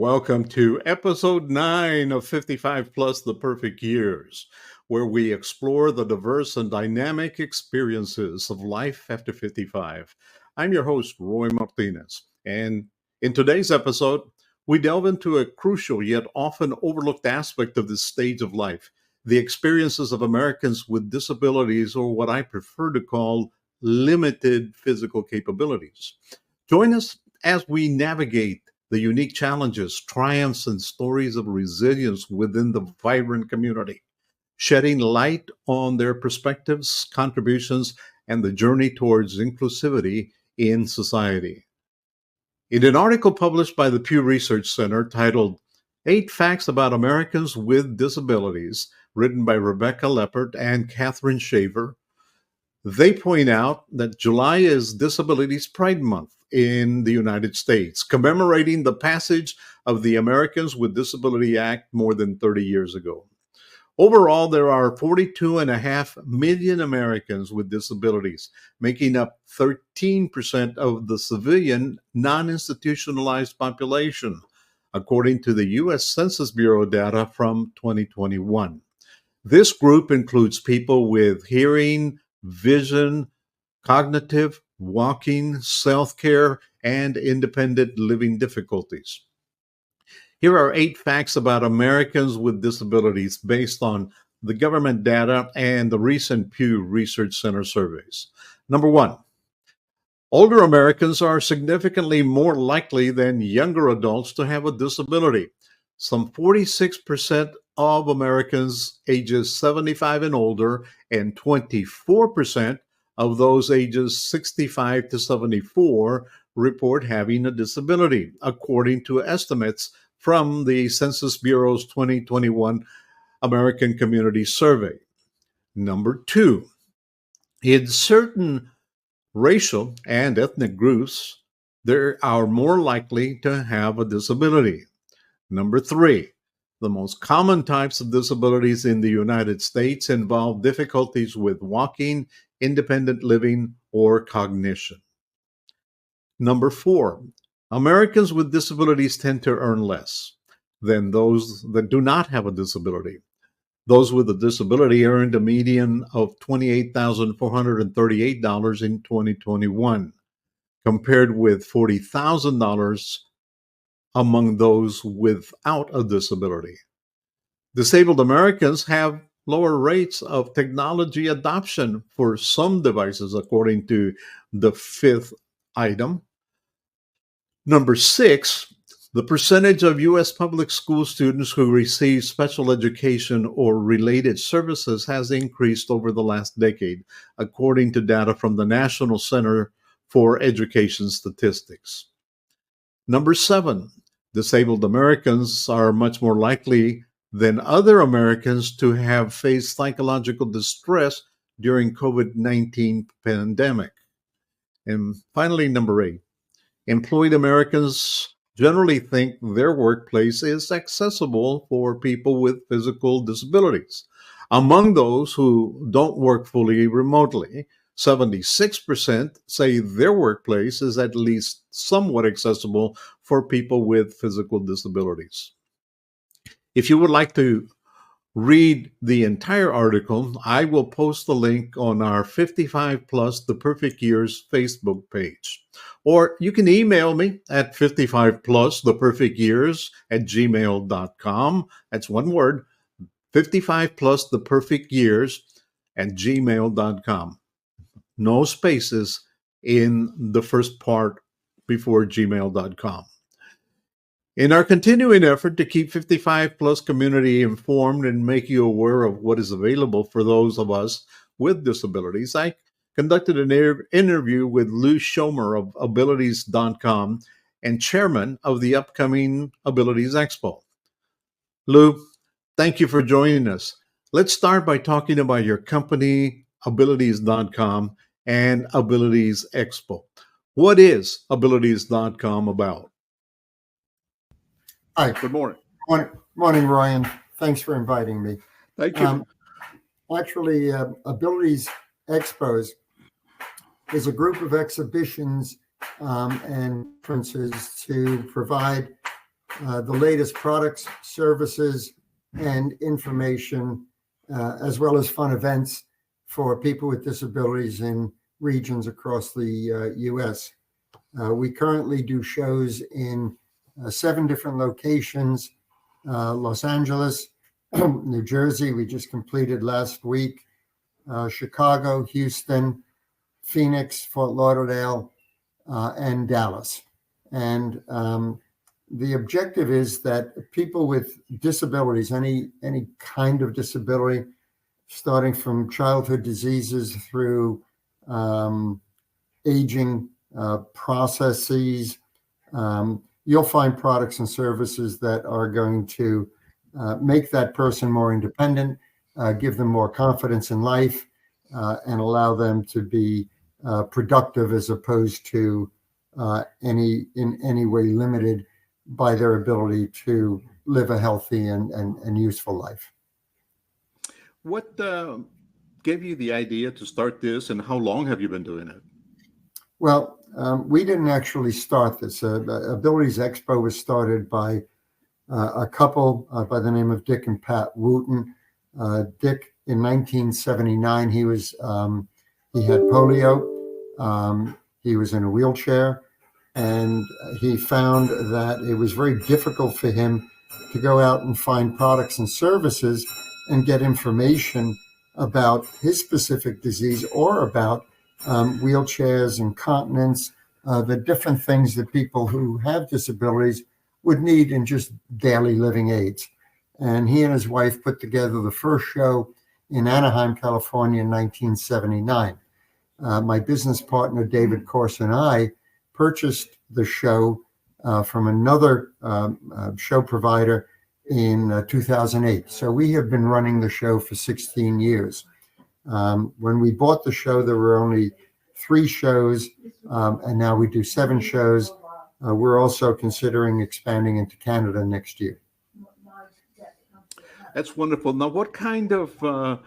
Welcome to episode 9 of 55 Plus The Perfect Years, where we explore the diverse and dynamic experiences of life after 55. I'm your host, Roy Martinez, and in today's episode, we delve into a crucial yet often overlooked aspect of this stage of life, the experiences of Americans with disabilities, or what I prefer to call limited physical capabilities. Join us as we navigate the unique challenges, triumphs, and stories of resilience within the vibrant community, shedding light on their perspectives, contributions, and the journey towards inclusivity in society. In an article published by the Pew Research Center titled 8 Facts About Americans with Disabilities, written by Rebecca Leppert and Catherine Shaver, they point out that July is Disabilities Pride Month in the United States, commemorating the passage of the Americans with Disabilities Act more than 30 years ago. Overall, there are 42.5 million Americans with disabilities, making up 13% of the civilian non-institutionalized population, according to the U.S. Census Bureau data from 2021. This group includes people with hearing, vision, cognitive, walking, self-care, and independent living difficulties. Here are 8 facts about Americans with disabilities based on the government data and the recent Pew Research Center surveys. Number 1, older Americans are significantly more likely than younger adults to have a disability. Some 46% of Americans ages 75 and older, and 24% of those ages 65 to 74 report having a disability, according to estimates from the Census Bureau's 2021 American Community Survey. Number 2, in certain racial and ethnic groups, they are more likely to have a disability. Number 3, the most common types of disabilities in the United States involve difficulties with walking, independent living, or cognition. Number 4, Americans with disabilities tend to earn less than those that do not have a disability. Those with a disability earned a median of $28,438 in 2021, compared with $40,000 among those without a disability. Disabled Americans have lower rates of technology adoption for some devices, according to the 5th item. Number 6, the percentage of U.S. public school students who receive special education or related services has increased over the last decade, according to data from the National Center for Education Statistics. Number 7, disabled Americans are much more likely than other Americans to have faced psychological distress during COVID-19 pandemic. And finally, number 8, employed Americans generally think their workplace is accessible for people with physical disabilities. Among those who don't work fully remotely, 76% say their workplace is at least somewhat accessible for people with physical disabilities. If you would like to read the entire article, I will post the link on our 55 Plus The Perfect Years Facebook page. Or you can email me at 55plustheperfectyears@gmail.com. That's one word, 55plustheperfectyears@gmail.com. No spaces in the first part before gmail.com. In our continuing effort to keep 55 Plus community informed and make you aware of what is available for those of us with disabilities, I conducted an interview with Lou Schomer of Abilities.com and chairman of the upcoming Abilities Expo. Lou, thank you for joining us. Let's start by talking about your company, Abilities.com, and Abilities Expo. What is Abilities.com about? Hi. Good morning. Morning, Ryan. Thanks for inviting me. Thank you. Actually, Abilities Expos is a group of exhibitions and conferences to provide the latest products, services, and information, as well as fun events for people with disabilities in regions across the U.S. We currently do shows in 7 different locations: Los Angeles, New Jersey, we just completed last week, Chicago, Houston, Phoenix, Fort Lauderdale, and Dallas. And the objective is that people with disabilities, any kind of disability, starting from childhood diseases through aging processes, you'll find products and services that are going to make that person more independent, give them more confidence in life, and allow them to be productive as opposed to in any way limited by their ability to live a healthy and useful life. What gave you the idea to start this, and how long have you been doing it? Well, we didn't actually start this. Abilities Expo was started by a couple by the name of Dick and Pat Wooten. Dick, in 1979, he had polio. He was in a wheelchair, and he found that it was very difficult for him to go out and find products and services and get information about his specific disease or about wheelchairs, incontinence, the different things that people who have disabilities would need in just daily living aids. And he and his wife put together the first show in Anaheim, California in 1979. My business partner, David Corse, and I purchased the show from another show provider in 2008. So we have been running the show for 16 years. When we bought the show, there were only 3 shows, and now we do 7 shows. We're also considering expanding into Canada next year. That's wonderful. Now, what kind of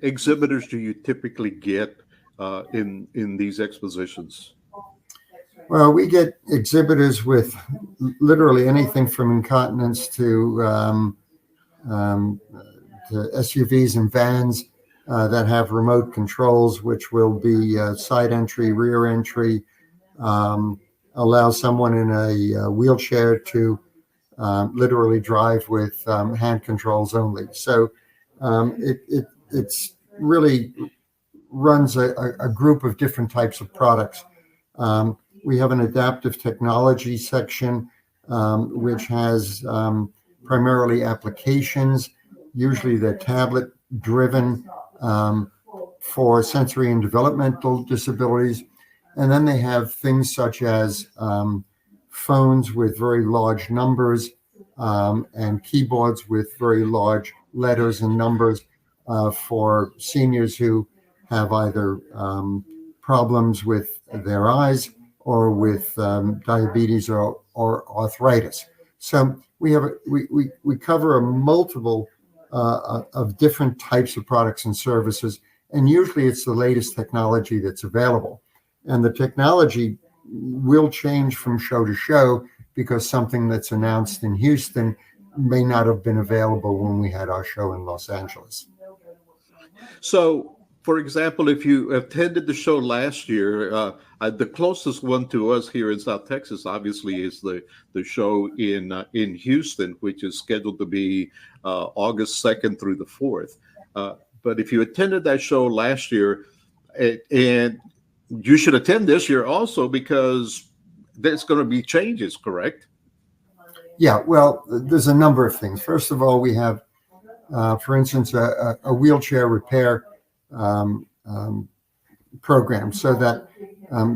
exhibitors do you typically get in these expositions? Well, we get exhibitors with literally anything from incontinence to SUVs and vans that have remote controls, which will be side entry, rear entry, allow someone in a wheelchair to literally drive with hand controls only. So it's really runs a group of different types of products. We have an adaptive technology section, which has primarily applications. Usually they're tablet driven for sensory and developmental disabilities. And then they have things such as phones with very large numbers and keyboards with very large letters and numbers for seniors who have either problems with their eyes or with diabetes or arthritis. So we cover a multiple of different types of products and services, and usually it's the latest technology that's available. And the technology will change from show to show because something that's announced in Houston may not have been available when we had our show in Los Angeles. So, for example, if you attended the show last year, the closest one to us here in South Texas, obviously, is the show in Houston, which is scheduled to be August 2nd through the 4th. But if you attended that show last year, and you should attend this year also because there's going to be changes, correct? Yeah, well, there's a number of things. First of all, we have, for instance, a wheelchair repair program, so that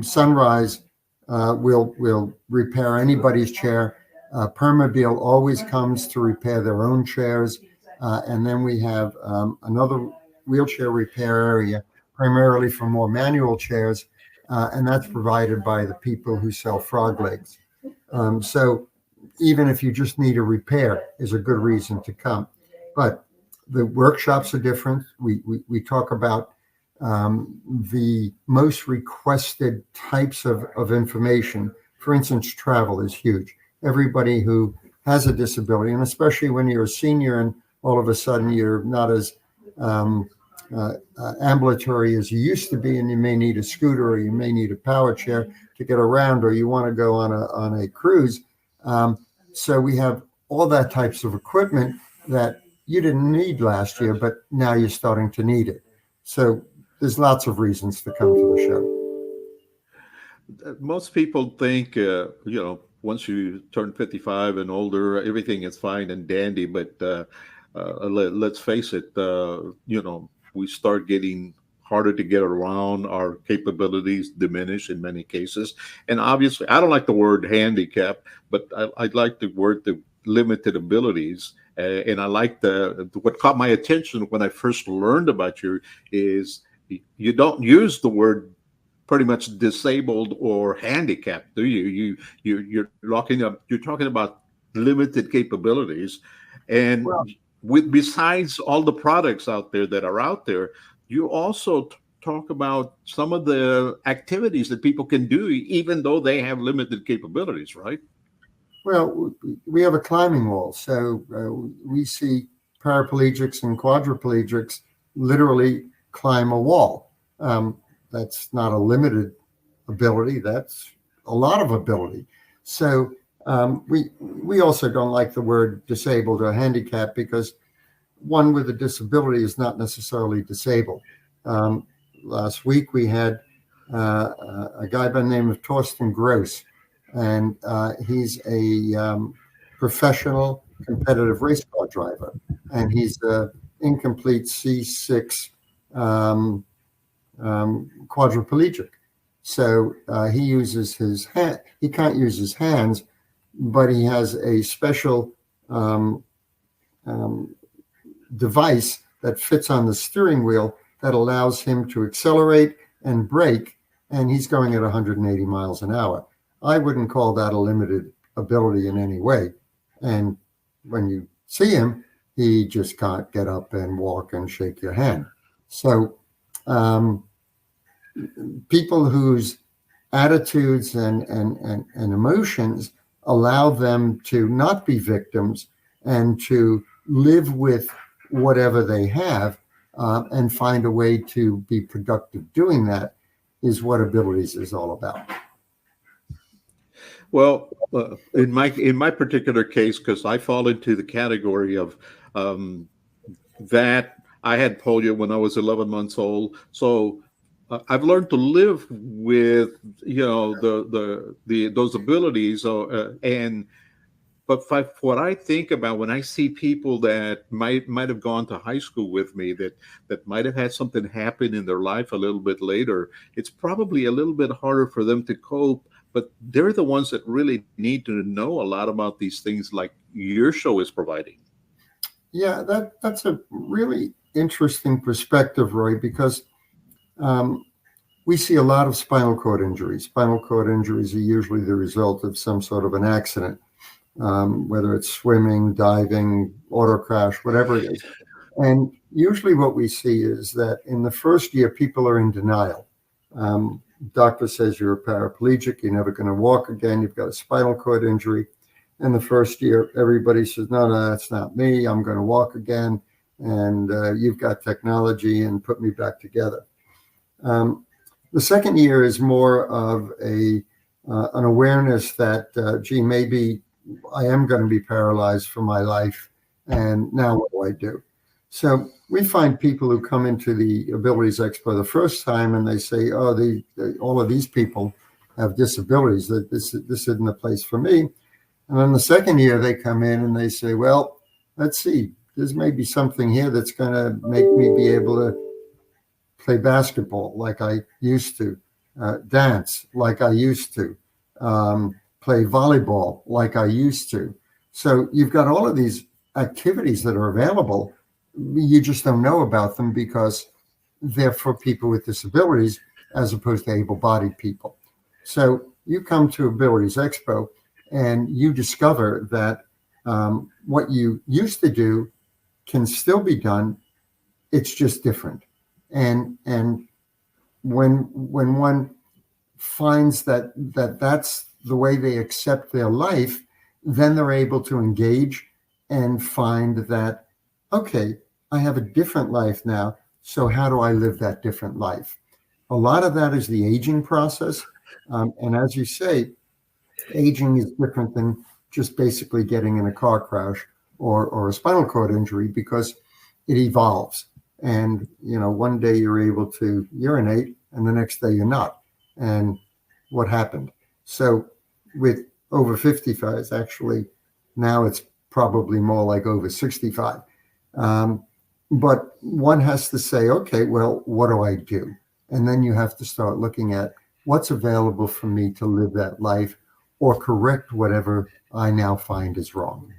Sunrise will repair anybody's chair. Permobil always comes to repair their own chairs. And then we have another wheelchair repair area, primarily for more manual chairs, and that's provided by the people who sell frog legs. So even if you just need a repair, is a good reason to come. But the workshops are different. We talk about the most requested types of information. For instance, travel is huge. Everybody who has a disability, and especially when you're a senior and all of a sudden you're not as um, ambulatory as you used to be, and you may need a scooter or you may need a power chair to get around, or you want to go on a cruise. So we have all that types of equipment that you didn't need last year, but now you're starting to need it. So there's lots of reasons to come to the show. Most people think, once you turn 55 and older, everything is fine and dandy. But let's face it, we start getting harder to get around. Our capabilities diminish in many cases. And obviously, I don't like the word handicap, but I like the word the limited abilities. And I like what caught my attention when I first learned about you is you don't use the word pretty much disabled or handicapped, do you? You're locking up. You're talking about limited capabilities, and Well, with besides all the products out there that are out there, you also talk about some of the activities that people can do, even though they have limited capabilities, right? well, we have a climbing wall, so we see paraplegics and quadriplegics literally climb a wall. Um, that's not a limited ability; that's a lot of ability. So we also don't like the word disabled or handicapped because one with a disability is not necessarily disabled. Um, Last week we had a guy by the name of Torsten Gross, and he's a professional competitive race car driver, and he's an incomplete C6 um, quadriplegic. So he uses his hand. He can't use his hands, but he has a special um, um, device that fits on the steering wheel that allows him to accelerate and brake, and he's going at 180 miles an hour. I wouldn't call that a limited ability in any way. And when you see him, he just can't get up and walk and shake your hand. So um, people whose attitudes and emotions allow them to not be victims and to live with whatever they have and find a way to be productive doing that is what abilities is all about. Well, in my particular case, because I fall into the category of um, that I had polio when I was 11 months old. So I've learned to live with the those abilities. And but what I think about when I see people that might have gone to high school with me that might have had something happen in their life a little bit later, it's probably a little bit harder for them to cope. But they're the ones that really need to know a lot about these things, like your show is providing. Yeah, that's a really interesting perspective, Roy, because um, we see a lot of spinal cord injuries. Spinal cord injuries are usually the result of some sort of an accident, whether it's swimming, diving, auto crash, whatever it is. And usually what we see is that in the first year, people are in denial. Doctor says you're a paraplegic, you're never going to walk again, you've got a spinal cord injury. And the first year, everybody says, no, that's not me, I'm going to walk again. And you've got technology and put me back together. Um, the second year is more of an awareness that, gee, maybe I am going to be paralyzed for my life. And now what do I do? So we find people who come into the Abilities Expo the first time and they say, oh, all of these people have disabilities, that this isn't the place for me. And then the second year they come in and they say, well, let's see, there's maybe something here that's going to make me be able to play basketball like I used to, dance like I used to, play volleyball like I used to. So you've got all of these activities that are available. You just don't know about them because they're for people with disabilities as opposed to able-bodied people. So you come to Abilities Expo and you discover that what you used to do can still be done. It's just different. And when one finds that that's the way they accept their life, then they're able to engage and find that, okay, I have a different life now. So how do I live that different life? A lot of that is the aging process. And as you say, aging is different than just basically getting in a car crash or a spinal cord injury, because it evolves. And, one day you're able to urinate and the next day you're not. And what happened? So with over 55, actually, now it's probably more like over 65. Um, but one has to say, okay, well, what do I do? And then you have to start looking at what's available for me to live that life or correct whatever I now find is wrong.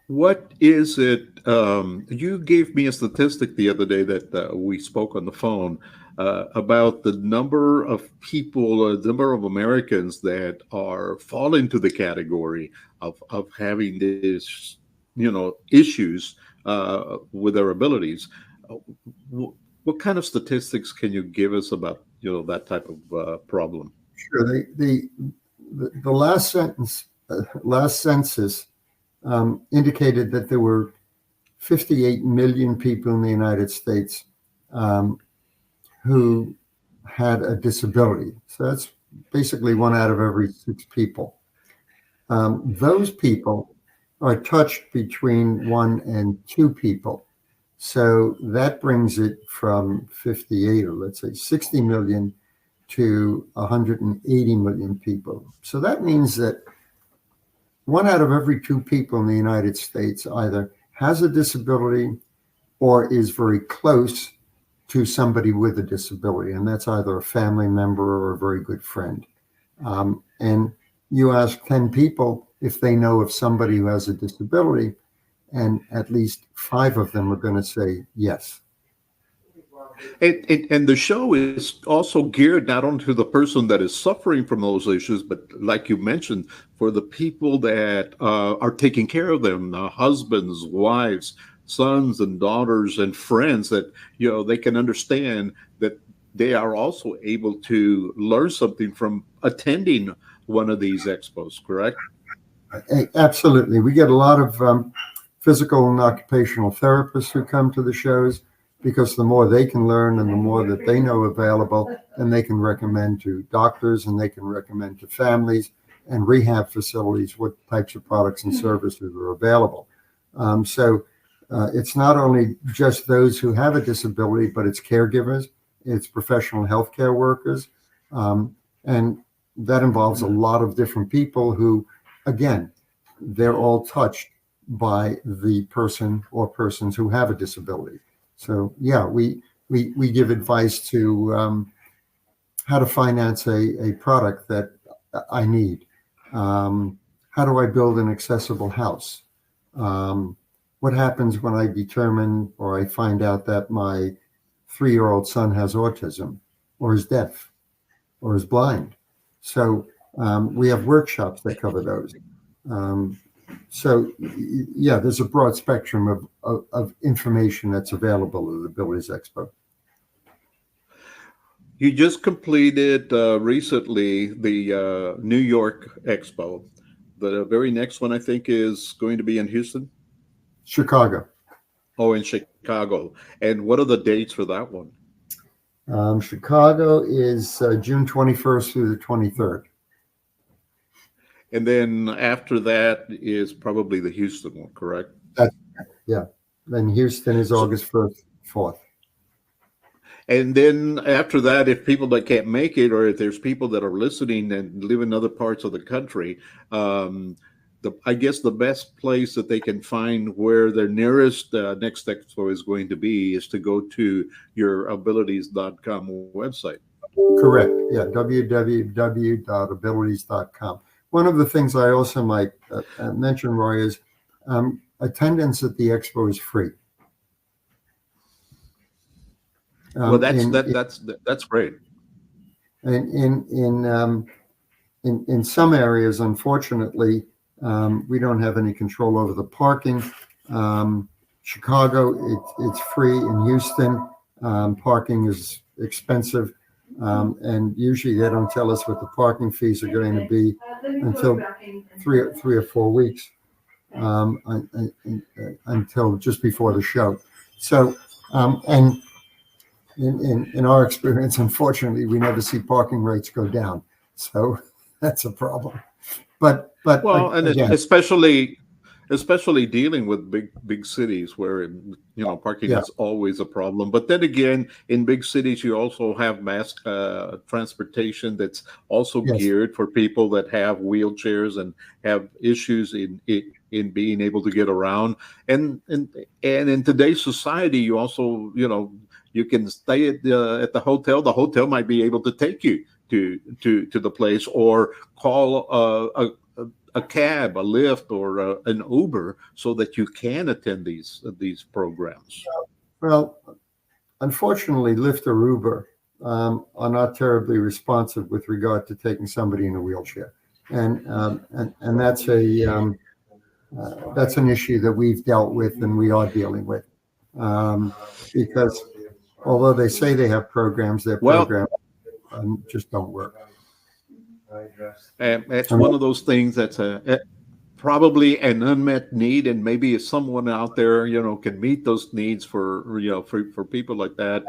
What is it? You gave me a statistic the other day that we spoke on the phone about the number of people, the number of Americans that are fall into the category of having this, issues with their abilities. Uh, wh- what kind of statistics can you give us about, that type of problem? Sure. The last census indicated that there were 58 million people in the United States um, who had a disability. So that's basically one out of every six people. Those people are touched between one and two people. So that brings it from 58, or let's say 60 million, to 180 million people. So that means that one out of every two people in the United States either has a disability or is very close to somebody with a disability. And that's either a family member or a very good friend. And you ask 10 people if they know of somebody who has a disability, and at least five of them are going to say yes. And the show is also geared not only to the person that is suffering from those issues, but like you mentioned, for the people that are taking care of them, husbands, wives, sons, and daughters, and friends, that they can understand that they are also able to learn something from attending one of these expos. Correct? Absolutely. We get a lot of physical and occupational therapists who come to the shows, because the more they can learn and the more that they know available, then they can recommend to doctors and they can recommend to families and rehab facilities what types of products and services are available. So it's not only just those who have a disability, but it's caregivers, it's professional healthcare workers, and that involves a lot of different people who, again, they're all touched by the person or persons who have a disability. So yeah, we give advice to how to finance a product that I need. How do I build an accessible house? What happens when I determine or I find out that my 3-year-old son has autism or is deaf or is blind? So we have workshops that cover those. Um, so yeah, there's a broad spectrum of information that's available at the Abilities Expo. You just completed recently the New York Expo. The very next one, I think, is going to be in Houston. Chicago. Oh, in Chicago. And what are the dates for that one? Chicago is June 21st through the 23rd. And then after that is probably the Houston one, correct? That's, yeah. Then Houston is So, August 1st, 4th. and then after that, if people that can't make it, or if there's people that are listening and live in other parts of the country, I guess the best place that they can find where their nearest next expo is going to be is to go to your abilities.com website. Correct. Yeah, www.abilities.com. One of the things I also might mention, Roy, is attendance at the expo is free. Well, Um, that's in, that that's great. in, in, in, um, in some areas, unfortunately, we don't have any control over the parking. Chicago, it's free. In Houston, parking is expensive. And usually they don't tell us what the parking fees are going to be until 3 or 4 weeks, until just before the show. So, and in our experience, unfortunately, we never see parking rates go down. So that's a problem. But Well, and again, especially dealing with big cities where parking yeah, is always a problem. But then again, in big cities, you also have mass transportation that's also yes, geared for people that have wheelchairs and have issues in being able to get around. And in today's society, you also you can stay at the hotel. The hotel might be able to take you to the place, or call a cab, a Lyft, or an Uber, so that you can attend these programs. well, unfortunately, Lyft or Uber are not terribly responsive with regard to taking somebody in a wheelchair, and that's an issue that we've dealt with and we are dealing with, because although they say they have programs, their Well, programs just don't work. it's And one of those things that's probably an unmet need, and maybe if someone out there can meet those needs for people like that,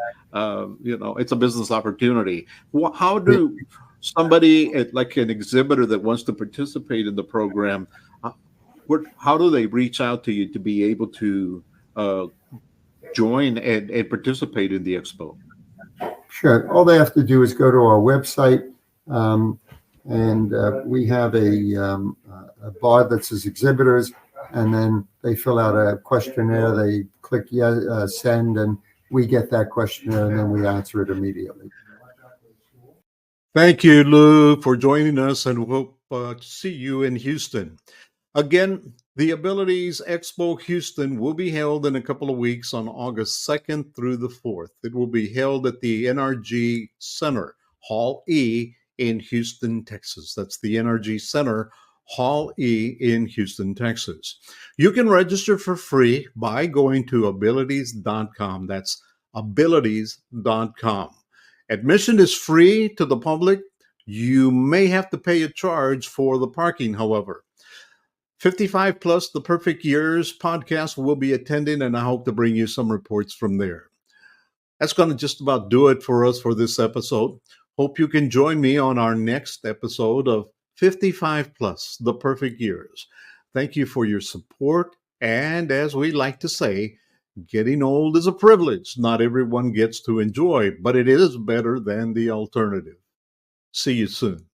it's a business opportunity. How do somebody like an exhibitor that wants to participate in the program, how do they reach out to you to be able to uh, join and participate in the expo? Sure. All they have to do is go to our website, um, and we have a bar that says exhibitors, and then they fill out a questionnaire. They click yes, send, and we get that questionnaire, and then we answer it immediately. Thank you, Lou, for joining us, and we'll see you in Houston. Again, the Abilities Expo Houston will be held in a couple of weeks on August 2nd through the 4th. It will be held at the NRG Center, Hall E in Houston, Texas. That's the NRG Center, Hall E in Houston, Texas. You can register for free by going to abilities.com. That's abilities.com. Admission is free to the public. You may have to pay a charge for the parking, however. 55 Plus the Perfect Years podcast will be attending, and I hope to bring you some reports from there. That's going to just about do it for us for this episode. Hope you can join me on our next episode of 55 Plus the Perfect Years. Thank you for your support. And as we like to say, getting old is a privilege not everyone gets to enjoy, but it is better than the alternative. See you soon.